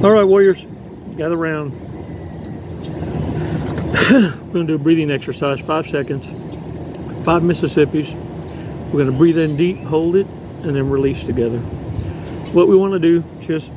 All right, warriors, gather around. We're going to do a breathing exercise, 5 seconds, 5 Mississippis. We're going to breathe in deep, hold it, and then release together. What we want to do, just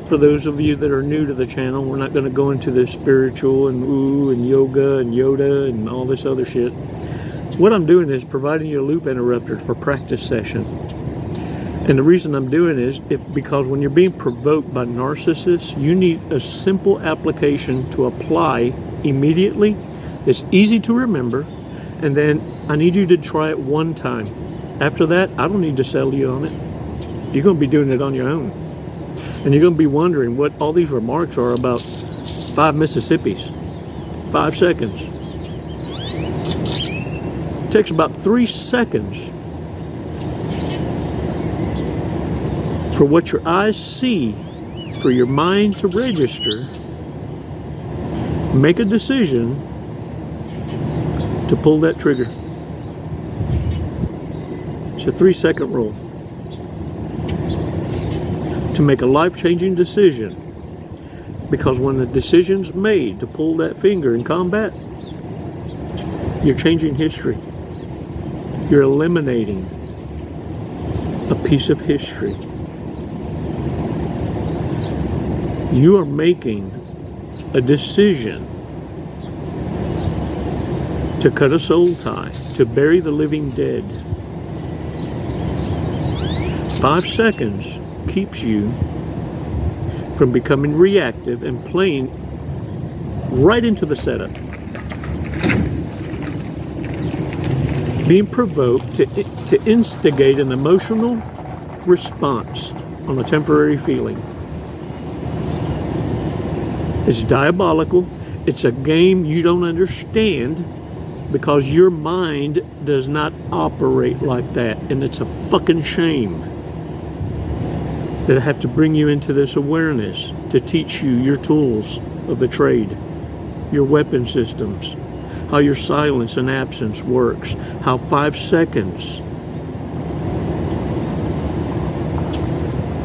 for those of you that are new to the channel, we're not going to go into the spiritual and ooh and yoga and Yoda and all this other shit. What I'm doing is providing you a loop interrupter for practice session. And the reason I'm doing is because when you're being provoked by narcissists, you need a simple application to apply immediately. It's easy to remember, and then I need you to try it one time. After that, I don't need to sell you on it. You're going to be doing it on your own. And you're going to be wondering what all these remarks are about 5 Mississippis. 5 seconds. It takes about 3 seconds for what your eyes see, for your mind to register, make a decision to pull that trigger. It's a 3-second rule. To make a life-changing decision, because when the decision's made to pull that finger in combat, you're changing history. You're eliminating a piece of history. You are making a decision to cut a soul tie, to bury the living dead. 5 seconds keeps you from becoming reactive and playing right into the setup. Being provoked to instigate an emotional response on a temporary feeling. It's diabolical. It's a game you don't understand because your mind does not operate like that, and it's a fucking shame that I have to bring you into this awareness to teach you your tools of the trade, your weapon systems, how your silence and absence works, how 5 seconds.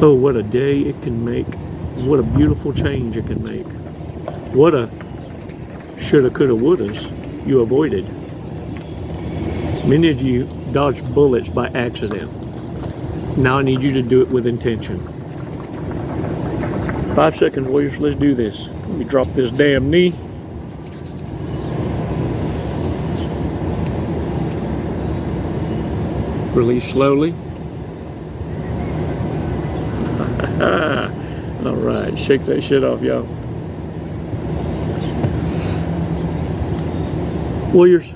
Oh, what a day it can make. What a beautiful change it can make. What a shoulda, coulda, wouldas you avoided. Many of you dodged bullets by accident. Now I need you to do it with intention. 5 seconds, warriors. Let's do this. Let me drop this damn knee. Release slowly. All right, shake that shit off, y'all. Warriors,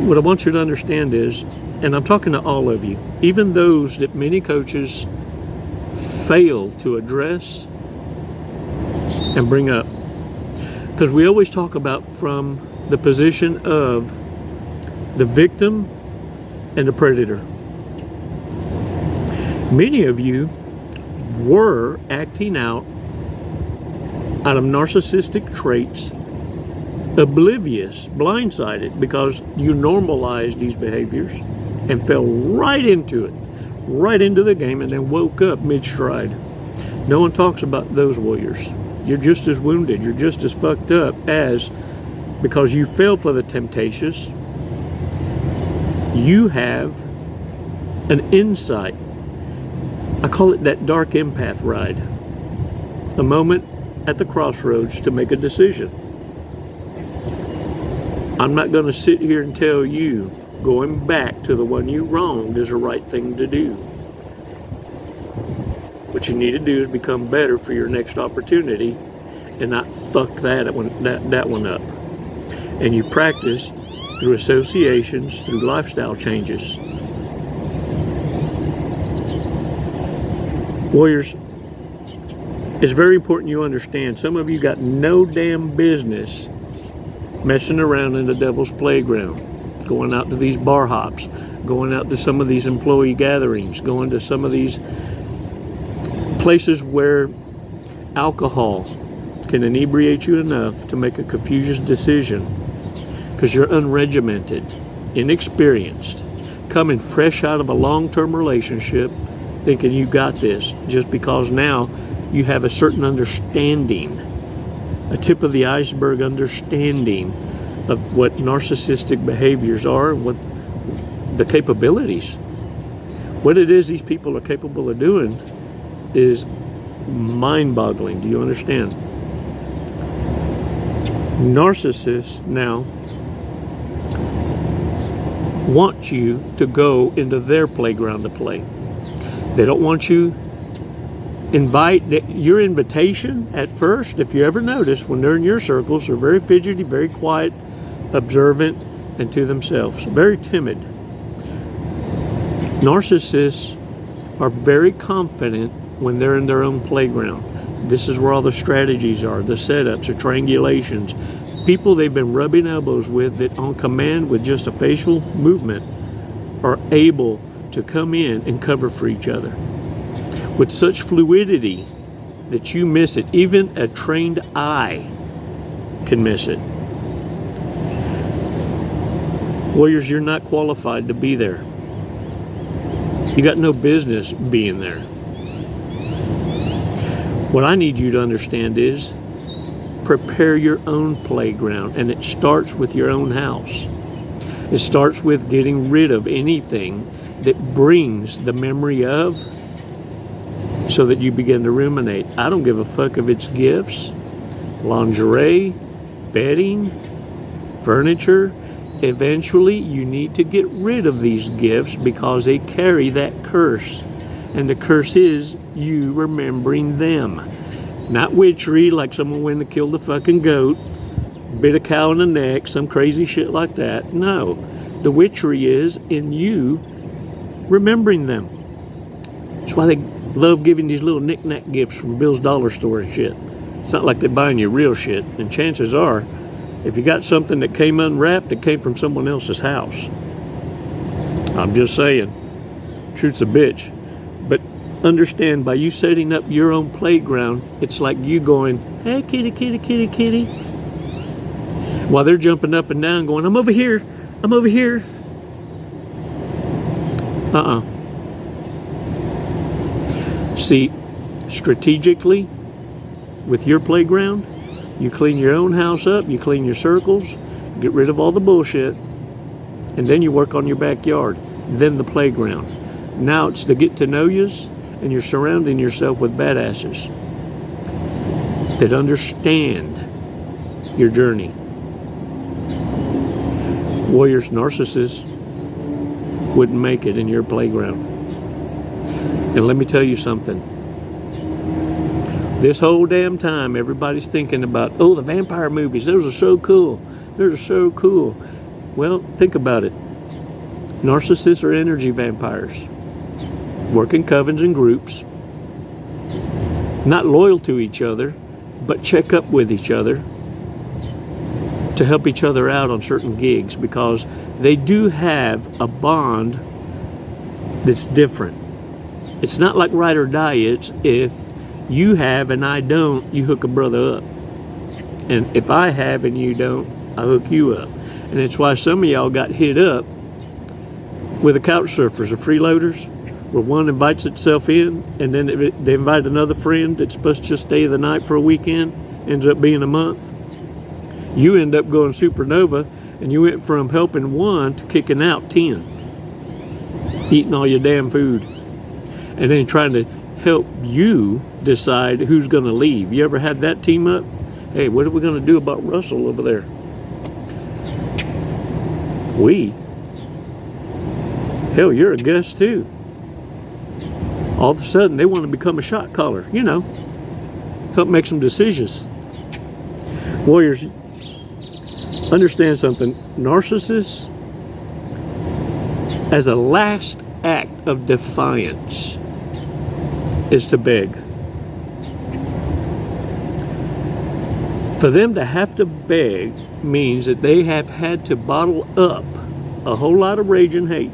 what I want you to understand is, and I'm talking to all of you, even those that many coaches fail to address and bring up. Because we always talk about from the position of the victim and the predator. Many of you were acting out of narcissistic traits, oblivious, blindsided, because you normalized these behaviors and fell right into it, right into the game, and then woke up mid-stride. No one talks about those warriors. You're just as wounded, you're just as fucked up as, because you fell for the temptations, you have an insight. I call it that dark empath ride. A moment at the crossroads to make a decision. I'm not going to sit here and tell you going back to the one you wronged is the right thing to do. What you need to do is become better for your next opportunity and not fuck that one up. And you practice through associations, through lifestyle changes. Warriors, it's very important you understand, some of you got no damn business messing around in the devil's playground, going out to these bar hops, going out to some of these employee gatherings, going to some of these places where alcohol can inebriate you enough to make a confused decision because you're unregimented, inexperienced, coming fresh out of a long-term relationship thinking you got this, just because now you have a certain understanding, a tip of the iceberg understanding of what narcissistic behaviors are, what the capabilities. What it is these people are capable of doing is mind-boggling. Do you understand? Narcissists now want you to go into their playground to play. They don't want you your invitation at first, if you ever notice, when they're in your circles, they're very fidgety, very quiet, observant, and to themselves, very timid. Narcissists are very confident when they're in their own playground. This is where all the strategies are, the setups, the triangulations. People they've been rubbing elbows with that on command with just a facial movement are able to come in and cover for each other with such fluidity that you miss it. Even a trained eye can miss it. Warriors, you're not qualified to be there. You got no business being there. What I need you to understand is prepare your own playground, and it starts with your own house. It starts with getting rid of anything that brings the memory of, so that you begin to ruminate. I don't give a fuck if it's gifts, lingerie, bedding, furniture. Eventually, you need to get rid of these gifts because they carry that curse. And the curse is you remembering them. Not witchery, like someone went and killed a fucking goat, bit a cow in the neck, some crazy shit like that. No. The witchery is in you remembering them. That's why they love giving these little knick-knack gifts from Bill's Dollar Store and shit. It's not like they're buying you real shit. And chances are, if you got something that came unwrapped, it came from someone else's house. I'm just saying. Truth's a bitch. But understand, by you setting up your own playground, it's like you going, hey, kitty, kitty, kitty, kitty. While they're jumping up and down going, I'm over here. I'm over here. See, strategically, with your playground, you clean your own house up, you clean your circles, get rid of all the bullshit, and then you work on your backyard, then the playground. Now it's to get to know yous, and you're surrounding yourself with badasses that understand your journey. Warriors, narcissists wouldn't make it in your playground. And let me tell you something. This whole damn time, everybody's thinking about, oh, the vampire movies, those are so cool. Those are so cool. Well, think about it. Narcissists are energy vampires. Work in covens and groups. Not loyal to each other, but check up with each other to help each other out on certain gigs, because they do have a bond that's different. It's not like ride or die. It's if you have and I don't, you hook a brother up. And if I have and you don't, I hook you up. And it's why some of y'all got hit up with the couch surfers or freeloaders, where one invites itself in and then they invite another friend that's supposed to just stay the night for a weekend, ends up being a month. You end up going supernova, and you went from helping one to kicking out 10. Eating all your damn food. And then trying to help you decide who's going to leave. You ever had that team up? Hey, what are we going to do about Russell over there? Hell, you're a guest too. All of a sudden, they want to become a shot caller. You know, help make some decisions. Warriors, understand something. Narcissists, as a last act of defiance, is to beg. For them to have to beg means that they have had to bottle up a whole lot of rage and hate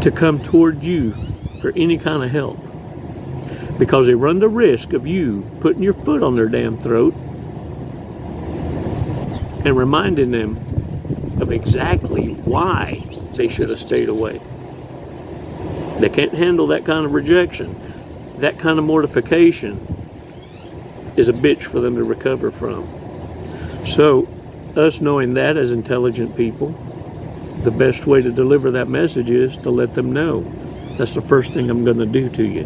to come toward you for any kind of help, because they run the risk of you putting your foot on their damn throat and reminding them of exactly why they should have stayed away. They can't handle that kind of rejection. That kind of mortification is a bitch for them to recover from. So, us knowing that as intelligent people, the best way to deliver that message is to let them know that's the first thing I'm going to do to you.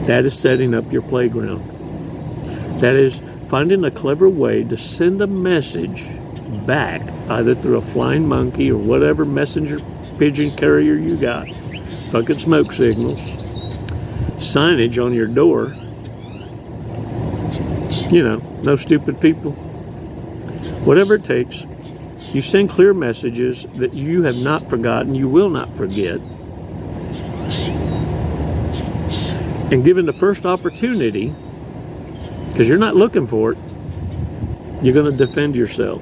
That is setting up your playground. That is finding a clever way to send a message back, either through a flying monkey or whatever messenger pigeon carrier you got, fucking smoke signals, signage on your door, you know, no stupid people, whatever it takes. You send clear messages that you have not forgotten, you will not forget. And given the first opportunity, because you're not looking for it, you're going to defend yourself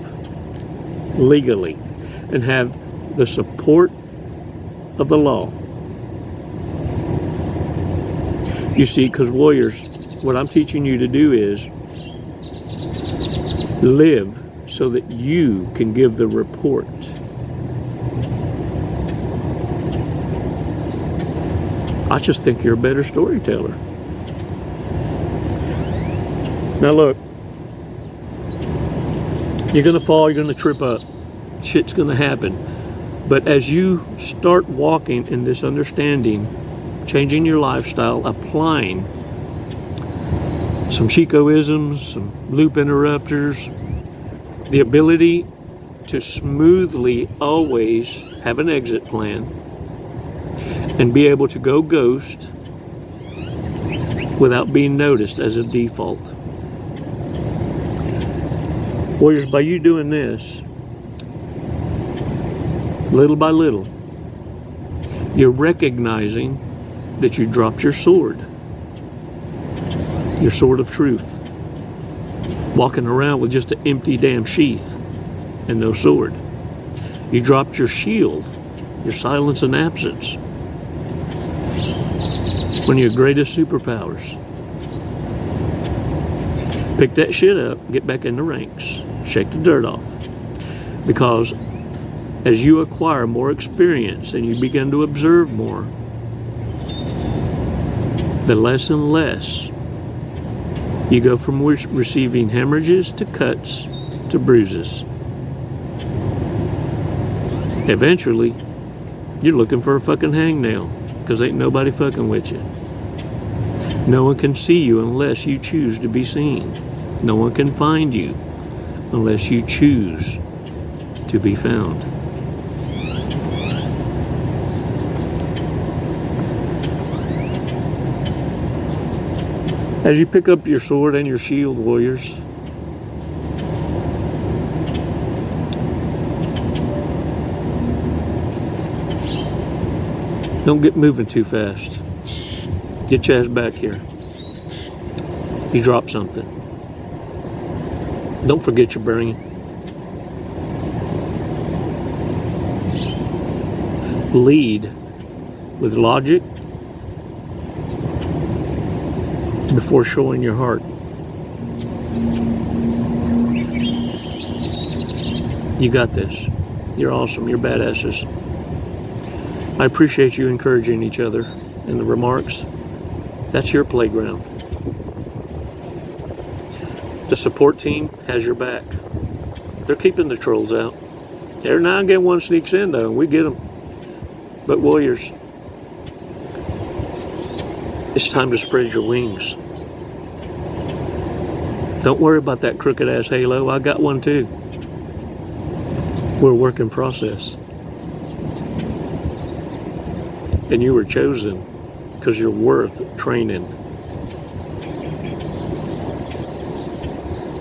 legally and have the support of the law. You see, because warriors, what I'm teaching you to do is live so that you can give the report. I just think you're a better storyteller. Now look, you're going to fall, you're going to trip up. Shit's going to happen. But as you start walking in this understanding, changing your lifestyle, applying some Chicoisms, some loop interrupters, the ability to smoothly always have an exit plan and be able to go ghost without being noticed as a default. Warriors, by you doing this, little by little, you're recognizing that you dropped your sword of truth, walking around with just an empty damn sheath and no sword. You dropped your shield, your silence and absence, one of your greatest superpowers. Pick that shit up, get back in the ranks, shake the dirt off. Because as you acquire more experience and you begin to observe more, the less and less you go from receiving hemorrhages to cuts to bruises. Eventually, you're looking for a fucking hangnail because ain't nobody fucking with you. No one can see you unless you choose to be seen. No one can find you unless you choose to be found. As you pick up your sword and your shield, warriors, don't get moving too fast. Get your ass back here. You dropped something. Don't forget your brain. Lead with logic before showing your heart. You got this. You're awesome. You're badasses. I appreciate you encouraging each other in the remarks. That's your playground. The support team has your back. They're keeping the trolls out. Every now and again one sneaks in though, and we get them. But warriors, it's time to spread your wings. Don't worry about that crooked ass halo. I got one too. We're a work in process. And you were chosen because you're worth training.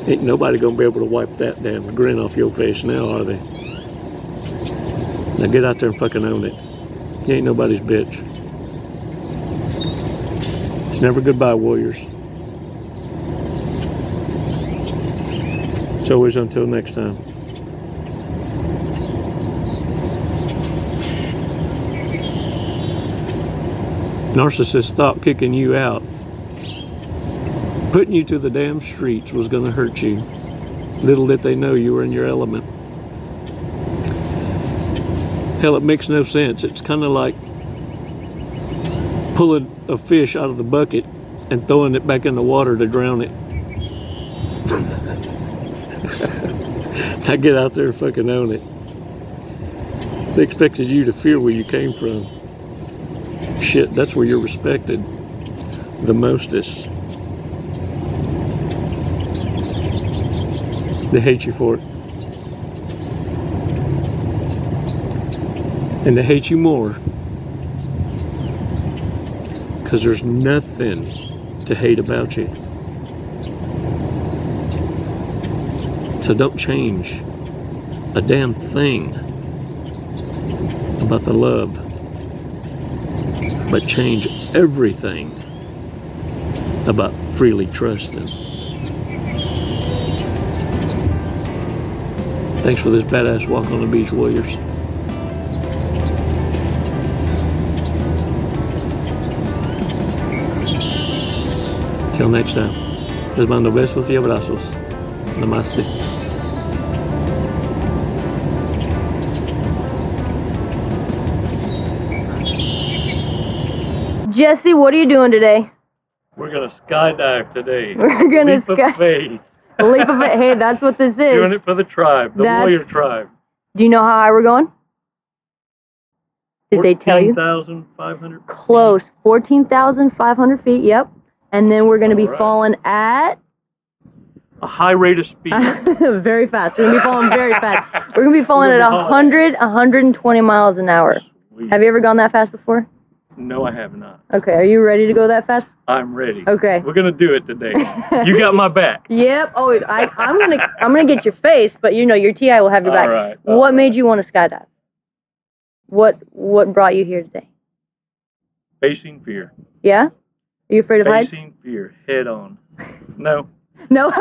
Ain't nobody gonna be able to wipe that damn grin off your face now, are they? Now get out there and fucking own it. You ain't nobody's bitch. It's never goodbye, warriors. It's always until next time. Narcissists thought kicking you out, putting you to the damn streets was going to hurt you. Little did they know you were in your element. Hell, it makes no sense. It's kind of like pulling a fish out of the bucket and throwing it back in the water to drown it. I get out there and fucking own it. They expected you to fear where you came from. Shit, that's where you're respected the mostest. They hate you for it. And they hate you more because there's nothing to hate about you. So don't change a damn thing about the love, but change everything about freely trusting. Thanks for this badass walk on the beach, warriors. Till next time, les mando besos y abrazos. Namaste. Jesse, what are you doing today? We're gonna skydive today. We're gonna Leap of faith. Leap of faith. Hey, that's what this is. Doing it for the tribe, the warrior tribe. Do you know how high we're going? Did they tell you? 14,500 Close. 14,500 feet, yep. And then we're going to be falling at... a high rate of speed. Very fast. We're going to be falling very fast. We're going to be falling at 120 miles an hour. Sweet. Have you ever gone that fast before? No, I have not. Okay, are you ready to go that fast? I'm ready. Okay. We're gonna do it today. You got my back. Yep. Oh, I'm gonna get your face, but you know your TI will have your back. All right. What made you want to skydive? What brought you here today? Facing fear. Yeah? Are you afraid of heights? Facing fear head on. No. No.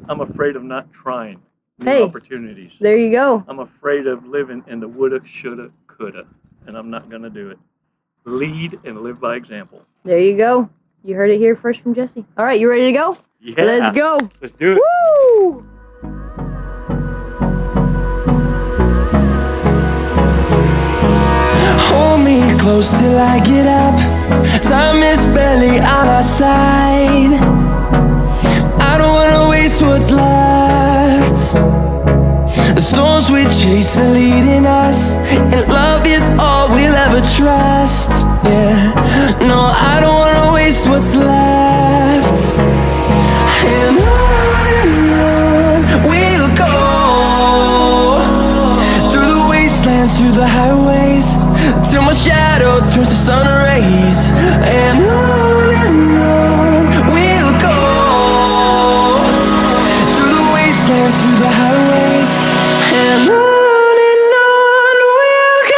I'm afraid of not trying new Hey. opportunities. There you go. I'm afraid of living in the woulda, shoulda, coulda, and I'm not gonna do it. Lead and live by example. There you go. You heard it here first from Jesse. All right, you ready to go? Yeah. Let's go. Let's do it. Woo! Hold me close till I get up. Time is barely on our side. I don't wanna waste what's left. The storms we chase are leading us, and love is all we'll ever trust. Yeah, no, I don't wanna waste what's left. And on we'll go, through the wastelands, through the highways, till my shadow turns to sun rays. And on we'll go, through the wastelands, through the highways, and on we'll go.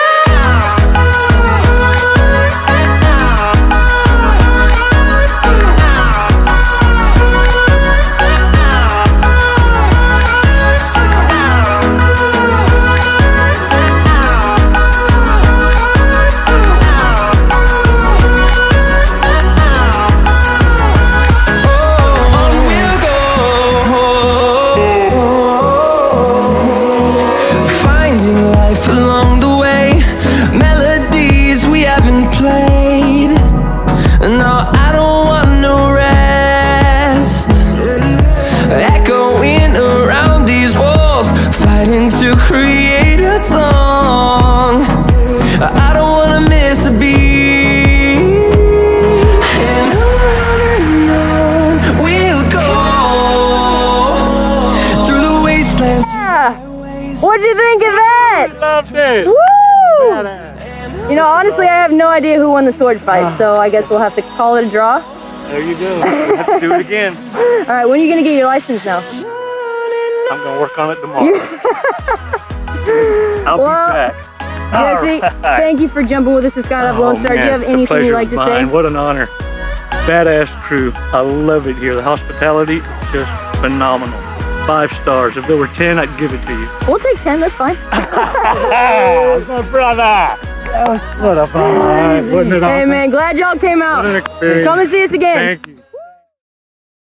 To create a song, I don't wanna miss a beat. And on we'll go, through the wastelands. Yeah. What'd you think of that? Loved it. Woo! You know, honestly, I have no idea who won the sword fight, so I guess we'll have to call it a draw. There you go. We'll have to do it again. All right, when are you gonna get your license now? I'm gonna work on it tomorrow. I'll be back. Jesse, thank you for jumping with us to Skydive Lone Star. Do you have anything you'd like to say? What an honor. Badass crew. I love it here. The hospitality is just phenomenal. 5 stars. If there were 10, I'd give it to you. We'll take 10, that's fine. My brother. What a fun. Wasn't it awesome? Hey man, glad y'all came out. What an experience. Come and see us again. Thank you.